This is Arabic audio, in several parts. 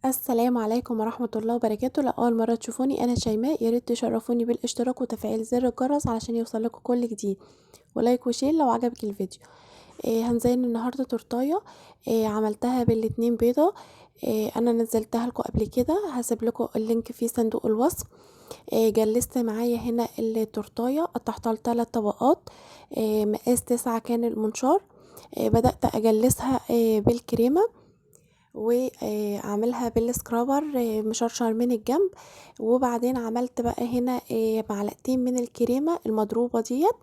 السلام عليكم ورحمة الله وبركاته. لو أول مرة تشوفوني أنا شيماء، يا ريت تشرفوني بالاشتراك وتفعيل زر الجرس علشان يوصلكوا كل جديد، ولايك وشير لو عجبك الفيديو. هنزين النهاردة تورتاية. عملتها بالاتنين بيضة. أنا نزلتها لكم قبل كده، هسيب لكم اللينك في صندوق الوصف. جلست معايا هنا التورتاية، قطعتها لثلاث طبقات. مقاس 9 كان المنشار. بدأت أجلسها بالكريمة، وعاملها بالسكرابر مشرشر من الجنب. وبعدين عملت بقى هنا معلقتين من الكريمة المضروبة ديت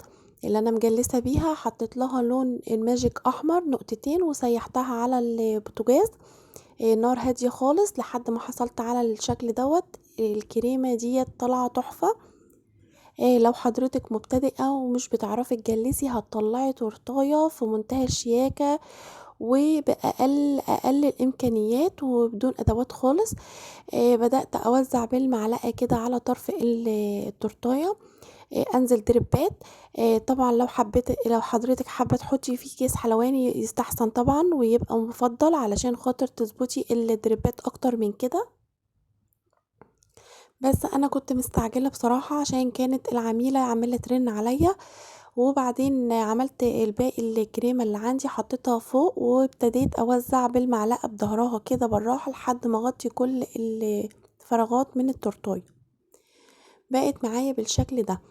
اللي انا مجلسة بيها، حطيت لها لون الماجيك احمر نقطتين وسيحتها على البوتاجاز. نار هادية خالص لحد ما حصلت على الشكل دوت. الكريمة ديت طالعة تحفة. لو حضرتك مبتدئة ومش بتعرفي تجلسي، هتطلعي تورتاية في منتهى الشياكة وبأقل الإمكانيات وبدون أدوات خالص. بدأت أوزع بالمعلقة كده على طرف التورتاية. أنزل دربات. طبعا لو حضرتك حابة تحطي فيه كيس حلواني يستحسن طبعا ويبقى مفضل علشان خاطر تظبطي الدربات أكتر من كده. بس أنا كنت مستعجلة بصراحة عشان كانت العميلة عمالة ترن عليا. وبعدين عملت الباقي الكريمة اللي عندي حطيتها فوق، وابتديت اوزع بالمعلقة بظهرها كده بالراحة لحد ما اغطي كل الفراغات من التورتايه. بقت معايا بالشكل ده.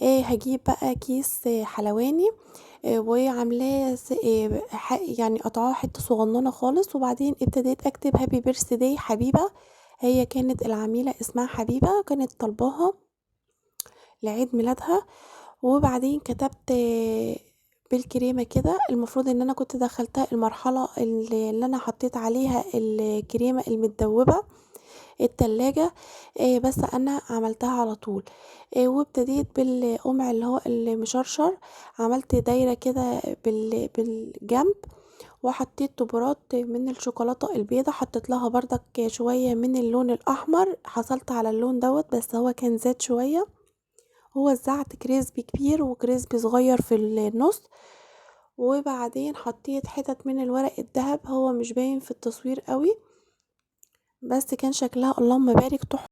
هجيب بقى كيس حلواني. وعاملاه يعني قطعاه حته صغننه خالص، وبعدين ابتديت اكتب هابي بيرث داي حبيبه. هي كانت العميله اسمها حبيبه، كانت طالباها لعيد ميلادها. وبعدين كتبت بالكريمة كده. المفروض ان انا كنت دخلتها المرحلة اللي انا حطيت عليها الكريمة المتدوبة التلاجة. بس انا عملتها على طول. وابتديت بالقمع اللي هو المشرشر. عملت دايرة كده بالجنب، وحطيت طبرات من الشوكولاتة البيضة، حطيت لها بردك شوية من اللون الاحمر. حصلت على اللون دوت بس هو كان زاد شوية. ووزعت كريسبي كبير وكريسبي صغير في النص. وبعدين حطيت حتت من الورق الذهب، هو مش باين في التصوير قوي بس كان شكلها اللهم بارك تحفة.